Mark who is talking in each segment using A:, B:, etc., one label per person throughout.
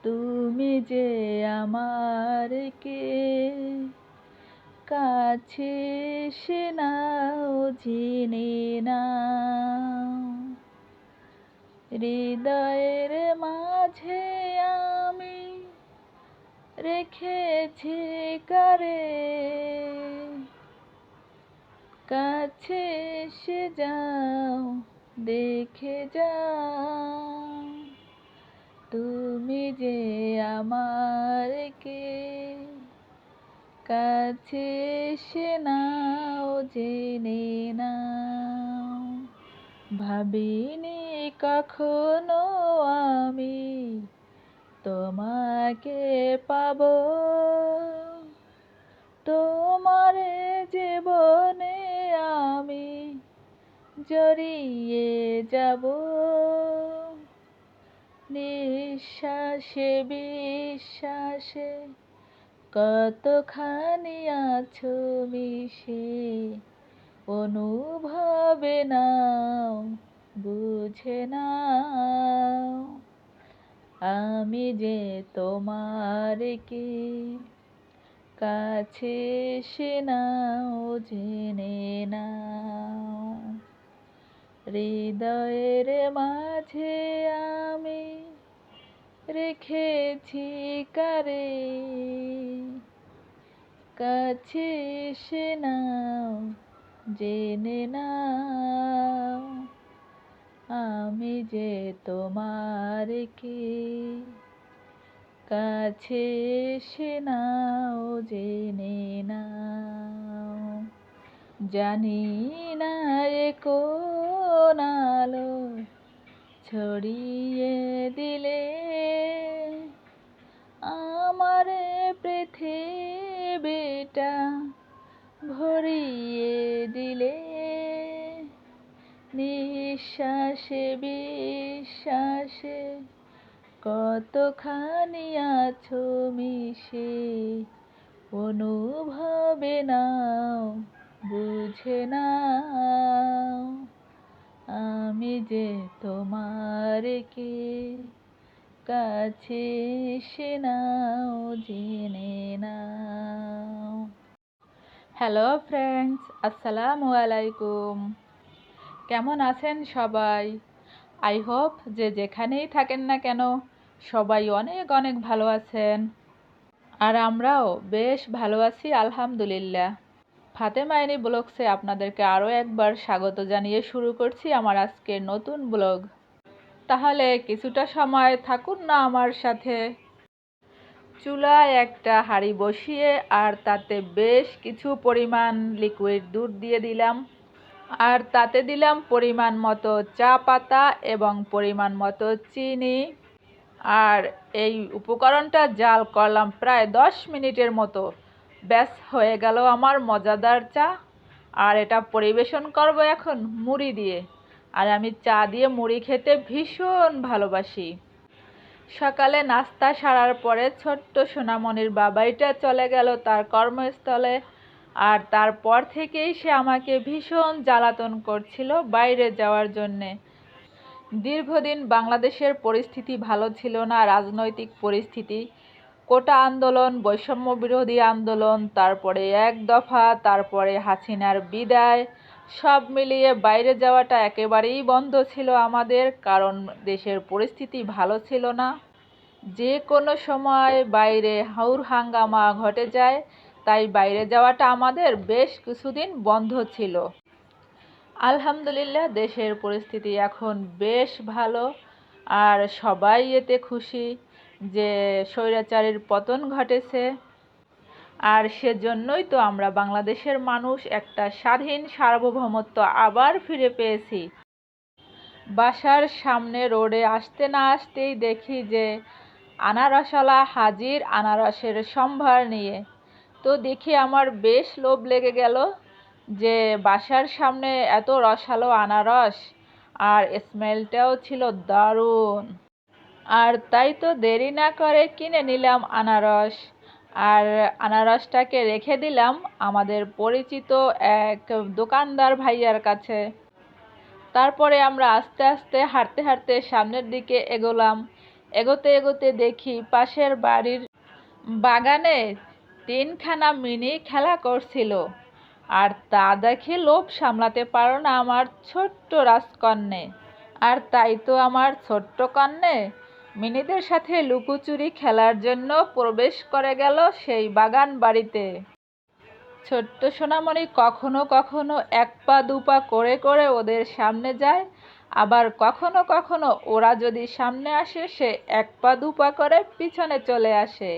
A: তুমি যে আমার কে কাছে সে নাও চিনি নাও, হৃদয়ের মাঝে আমি রেখেছি কারে, কাছে এসে যাও দেখে যাও, তুমি যে আমার কে কাছে এসে নাও জেনে নাও। ভাবিনি কখনো আমি তোমাকে পাবো, তোমার জীবনে আমি জড়িয়ে যাব, নিঃশ্বাসে বিশ্বাসে কতখানি আছো মিশে, অনুভবে নাও বুঝে নাও, আমি যে তোমার কে কাছে এসে নাও জেনে নাও। হৃদয়ের মাঝে আমি রেখেছি কারে, কাছে এসে নাও জেনে নাও, আমি যে তোমার কে কাছে এসে নাও জেনে নাও। জানি না এ কোন আলো ছড়িয়ে দিলে আমার পৃথিবীটা ভরিয়ে দিলে, নিঃশ্বাসে বিশ্বাসে কতখানি আছো মিশে, অনুভবে নাও বুঝে নাও, আমি যে তোমার কে কাছে এসে নাও জেনে নাও। হ্যালো ফ্রেন্ডস, আসসালামু আলাইকুম। কেমন আছেন সবাই? আই হোপ যে যেখানেই থাকেন না কেন সবাই অনেক অনেক ভালো আছেন, আর আমরাও বেশ ভালো আছি আলহামদুলিল্লাহ। ফাতেমা এনি ব্লগসে আপনাদেরকে আরও একবার স্বাগত জানিয়ে শুরু করছি আমার আজকের নতুন ব্লগ। তাহলে কিছুটা সময় থাকুন না আমার সাথে। চুলায় একটা হাঁড়ি বসিয়ে আর তাতে বেশ কিছু পরিমাণ লিকুইড দুধ দিয়ে দিলাম, আর তাতে দিলাম পরিমাণ মতো চা পাতা এবং পরিমাণ মতো চিনি, আর এই উপকরণটা জাল করলাম প্রায় 10 মিনিটের মতো। ব্যাস হয়ে গেল আমার মজাদার চা। আর এটা পরিবেশন করব এখন মুড়ি দিয়ে, আর আমি চা দিয়ে মুড়ি খেতে ভীষণ ভালোবাসি। সকালে নাস্তা সারার পরে ছোট্ট সোনামণির বাবাইটা চলে গেল তার কর্মস্থলে, আর তারপর থেকেই সে আমাকে ভীষণ জ্বালাতন করছিল বাইরে যাওয়ার জন্যে। দীর্ঘদিন বাংলাদেশের পরিস্থিতি ভালো ছিল না, রাজনৈতিক পরিস্থিতি, কোটা আন্দোলন, বৈষম্য বিরোধী আন্দোলন, তারপরে এক দফা, তারপরে হাসিনার বিদায়, সব মিলিয়ে বাইরে যাওয়াটা একেবারেই বন্ধ ছিল আমাদের, কারণ দেশের পরিস্থিতি ভালো ছিল না। যে কোনো সময় বাইরে হাউর হাঙ্গামা ঘটে যায়, তাই বাইরে যাওয়াটা আমাদের বেশ কিছুদিন বন্ধ ছিল। আলহামদুলিল্লাহ দেশের পরিস্থিতি এখন বেশ ভালো, আর সবাই এতে খুশি যে স্বৈরাচারীর পতন ঘটেছে। আর সেজন্যই তো আমরা বাংলাদেশের মানুষ একটা স্বাধীন সার্বভৌমত্ব আবার ফিরে পেয়েছি। বাসার সামনে রোডে আসতে না আসতেই দেখি যে আনারসওয়ালা হাজির আনারসের সম্ভার নিয়ে। তো দেখি আমার বেশ লোভ লেগে গেল যে বাসার সামনে এত রসালো আনারস, আর স্মেলটাও ছিল দারুণ। আর তাই তো দেরি না করে কিনে নিলাম আনারস, আর আনারসটাকে রেখে দিলাম আমাদের পরিচিত এক দোকানদার ভাইয়ার কাছে। তারপরে আমরা আস্তে আস্তে হাঁটতে হাঁটতে সামনের দিকে এগোলাম। এগোতে এগোতে দেখি পাশের বাড়ির বাগানে 3খানা মিনি খেলা করছিল। আর তা দেখে লোভ সামলাতে পারল না আমার ছোট্ট রাজকন্যে। আর তাই তো আমার ছোট্ট কন্যে মিনিদের সাথে লুকোচুরি খেলার জন্য প্রবেশ করে গেল সেই বাগান বাড়িতে। ছোট্ট সোনামণি কখনো কখনো 1 পা 2 পা করে করে ওদের সামনে যায়, আবার কখনো কখনো ওরা যদি সামনে আসে সে 1 পা 2 পা করে পিছনে চলে আসে।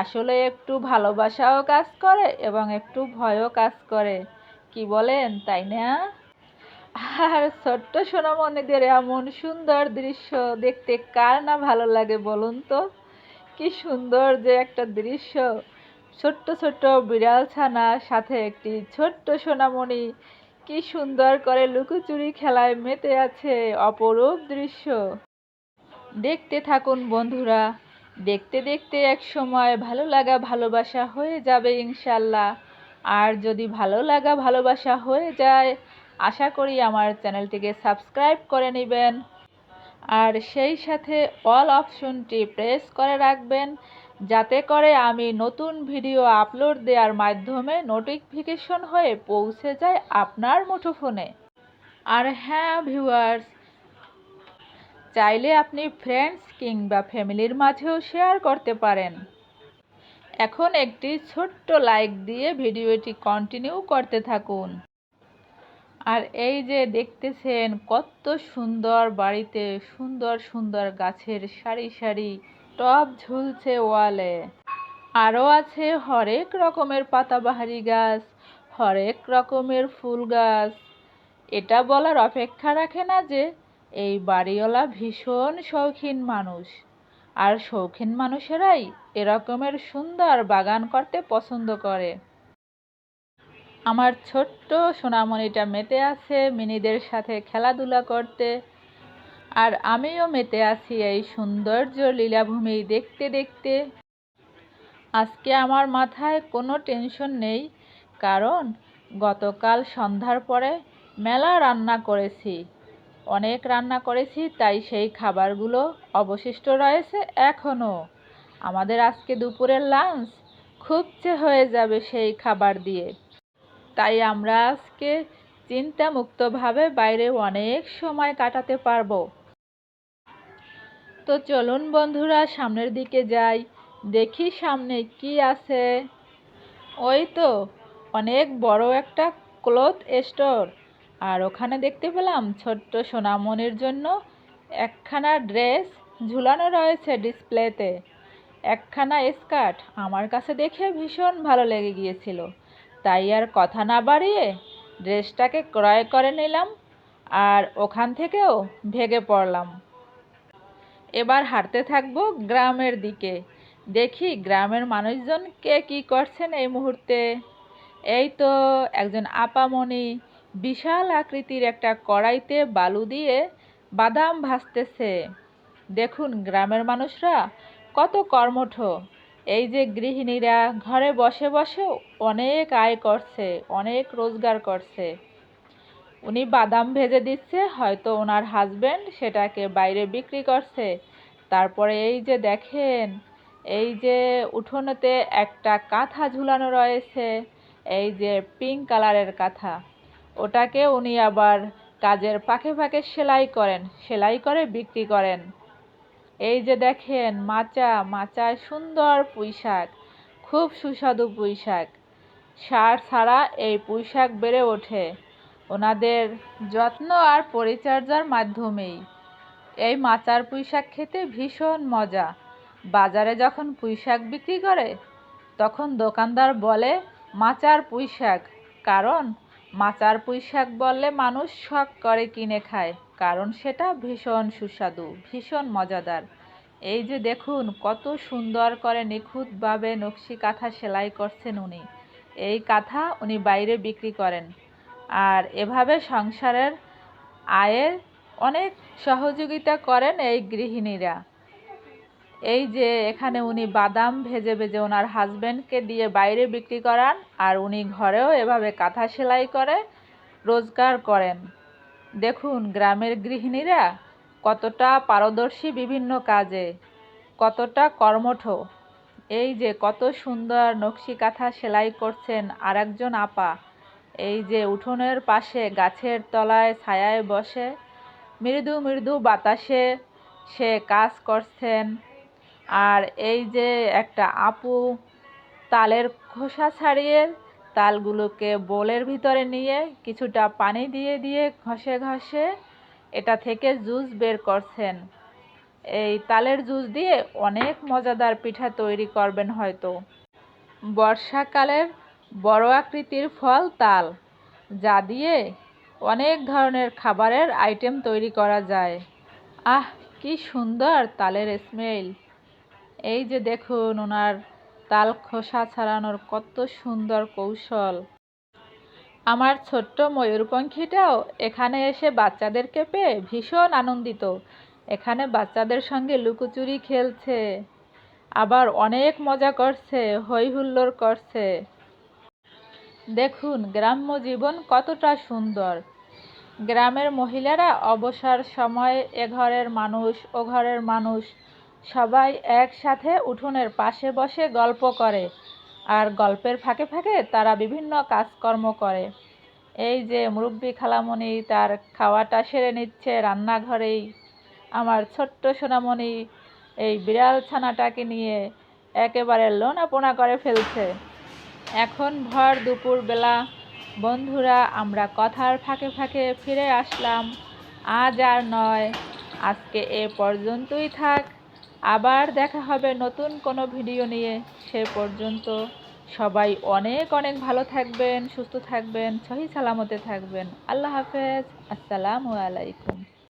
A: আসলে একটু ভালোবাসাও কাজ করে এবং একটু ভয়ও কাজ করে, কি বলেন তাই না? আর ছোট্ট সোনামণিদের এমন সুন্দর দৃশ্য দেখতে কার না ভালো লাগে বলুন তো? কি সুন্দর যে একটা দৃশ্য! ছোট্ট ছোট্ট বিড়াল ছানা সাথে একটি ছোট্ট সোনামণি কি সুন্দর করে লুকোচুরি খেলায় মেতে আছে, অপরূপ দৃশ্য। দেখতে থাকুন বন্ধুরা, দেখতে দেখতে এক সময় ভালো লাগা ভালোবাসা হয়ে যাবে ইনশাল্লাহ। আর যদি ভালো লাগা ভালোবাসা হয়ে যায়, আশা করি আমার চ্যানেলটিকে সাবস্ক্রাইব করে নেবেন আর সেই সাথে অল অপশনটি প্রেস করে রাখবেন, যাতে করে আমি নতুন ভিডিও আপলোড দেওয়ার মাধ্যমে নোটিফিকেশন হয়ে পৌঁছে যায় আপনার মুঠোফোনে। আর হ্যাঁ ভিউয়ার্স, চাইলে আপনি ফ্রেন্ডস কিংবা ফ্যামিলির মাঝেও শেয়ার করতে পারেন। এখন একটি ছোট্ট লাইক দিয়ে ভিডিওটি কন্টিনিউ করতে থাকুন। আর এই যে দেখতেছেন কত সুন্দর বাড়িতে সুন্দর সুন্দর গাছের সারি সারি টব ঝুলছে ওয়ালে। আরও আছে হরেক রকমের পাতাবাহারি গাছ, হরেক রকমের ফুল গাছ। এটা বলার অপেক্ষা রাখে না যে এই বাড়িওয়ালা ভীষণ শৌখিন মানুষ, আর শৌখিন মানুষেরাই এরকমের সুন্দর বাগান করতে পছন্দ করে। আমার ছোট্ট সোনামণিটা মেতে আছে মিনিদের সাথে খেলাধুলা করতে, আর আমিও মেতে আছি এই সৌন্দর্য লীলাভূমি দেখতে দেখতে। আজকে আমার মাথায় কোনো টেনশন নেই, কারণ গতকাল সন্ধ্যার পরে মেলা রান্না করেছি, অনেক রান্না করেছি, তাই সেই খাবারগুলো অবশিষ্ট রয়েছে এখনও। আমাদের আজকে দুপুরের লাঞ্চ খুবচে হয়ে যাবে সেই খাবার দিয়ে। তাই আমরা আজকে চিন্তামুক্তভাবে বাইরে অনেক সময় কাটাতে পারবো। তো চলুন বন্ধুরা সামনের দিকে যাই, দেখি সামনে কি আছে। ওই তো অনেক বড় একটা ক্লথ স্টোর, আর ওখানে দেখতে পেলাম ছোট্ট সোনামণির জন্য একখানা ড্রেস ঝুলানো রয়েছে ডিসপ্লেতে, একখানা স্কার্ট। আমার কাছে দেখে ভীষণ ভালো লেগে গিয়েছিল, তাই আর কথা না বাড়িয়ে ড্রেসটাকে ক্রয় করে নিলাম আর ওখান থেকেও ভেগে পড়লাম। এবার হাঁটতে থাকবো গ্রামের দিকে, দেখি গ্রামের মানুষজন কে কী করছেন এই মুহূর্তে। এই তো একজন আপামনি বিশাল আকৃতির একটা কড়াইতে বালু দিয়ে বাদাম ভাজতেছে। দেখুন গ্রামের মানুষরা কত কর্মঠ। এই যে গৃহিণীরা ঘরে বসে বসে অনেক আয় করছে, অনেক রোজগার করছে। উনি বাদাম ভেজে দিচ্ছে, হয়তো ওনার হাজবেন্ড সেটাকে বাইরে বিক্রি করছে। তারপরে এই যে দেখেন, এই যে উঠোনেতে একটা কাঁথা ঝুলানো রয়েছে, এই যে পিঙ্ক কালারের কাঁথা, ওটাকে উনি আবার কাজের ফাঁকে ফাঁকে সেলাই করেন, সেলাই করে বিক্রি করেন। এই যে দেখেন মাচায় সুন্দর পুঁইশাক, খুব সুস্বাদু পুঁইশাক। সার ছাড়া এই পুঁইশাক বেড়ে ওঠে ওনাদের যত্ন আর পরিচর্যার মাধ্যমেই। এই মাচার পুঁইশাক খেতে ভীষণ মজা। বাজারে যখন পুঁইশাক বিক্রি করে তখন দোকানদার বলে মাচার পুঁইশাক, কারণ মাচার পুঁইশাক বললে মানুষ শখ করে কিনে খায়, কারণ সেটা ভীষণ সুস্বাদু, ভীষণ মজাদার। এই যে দেখুন কত সুন্দর করে নিখুঁতভাবে নকশি কাঁথা সেলাই করছেন উনি। এই কাঁথা উনি বাইরে বিক্রি করেন, আর এভাবে সংসারের আয়ে অনেক সহযোগিতা করেন এই গৃহিণীরা। এই যে এখানে উনি বাদাম ভেজে ভেজে ওনার হাজবেন্ডকে দিয়ে বাইরে বিক্রি করান, আর উনি ঘরেও এভাবে কাঁথা সেলাই করে রোজগার করেন। দেখুন গ্রামের গৃহিণীরা কতটা পারদর্শী বিভিন্ন কাজে। কতটা কর্মঠ। এই যে কত সুন্দর নকশি কাঁথা সেলাই করছেন আরেকজন আপা। এই যে উঠোনের পাশে গাছের তলায় ছায়ায় বসে মৃদু মৃদু বাতাসে সে কাজ করছেন। আর এই যে একটা আপু তালের খোসা ছাড়িয়ে তালগুলোকে বোলের ভিতরে নিয়ে কিছুটা পানি দিয়ে দিয়ে ঘষে ঘষে এটা থেকে জুস বের করছেন। এই তালের জুস দিয়ে অনেক মজাদার পিঠা তৈরি করবেন হয়তো। বর্ষাকালের বড় আকৃতির ফল তাল, যা দিয়ে অনেক ধরনের খাবারের আইটেম তৈরি করা যায়। আহ, কি সুন্দর তালের স্মেল! এই যে দেখুন ওনার তাল খোসা ছাড়ানোর কত সুন্দর কৌশল। আমার ছোট্ট ময়ূরপঙ্খীটাও এখানে এসে বাচ্চাদেরকে পেয়ে ভীষণ আনন্দিত। এখানে বাচ্চাদের সঙ্গে লুকোচুরি খেলছে, আবার অনেক মজা করছে, হই হুল্লোড় করছে। দেখুন গ্রাম্য জীবন কতটা সুন্দর। গ্রামের মহিলারা অবসর সময়ে এ ঘরের মানুষ ও ঘরের মানুষ সবাই একসাথে উঠোনের পাশে বসে গল্প করে, আর গল্পের ফাঁকে ফাঁকে তারা বিভিন্ন কাজকর্ম করে। এই যে মুরব্বি খালামণি তার খাওয়াটা সেরে নিচ্ছে রান্নাঘরেই। আমার ছোট্ট সোনামণি এই বিড়াল ছানাটাকে নিয়ে একেবারে লোনাপোনা করে ফেলছে। এখন ভর দুপুরবেলা বন্ধুরা আমরা কথার ফাঁকে ফাঁকে ফিরে আসলাম। আজ আর নয়, আজকে এ পর্যন্তই থাক। আবার দেখা হবে নতুন কোনো ভিডিও নিয়ে। সে পর্যন্ত সবাই অনেক অনেক ভালো থাকবেন, সুস্থ থাকবেন, সহি সালামতে থাকবেন। আল্লাহ হাফেজ। আসসালামু আলাইকুম।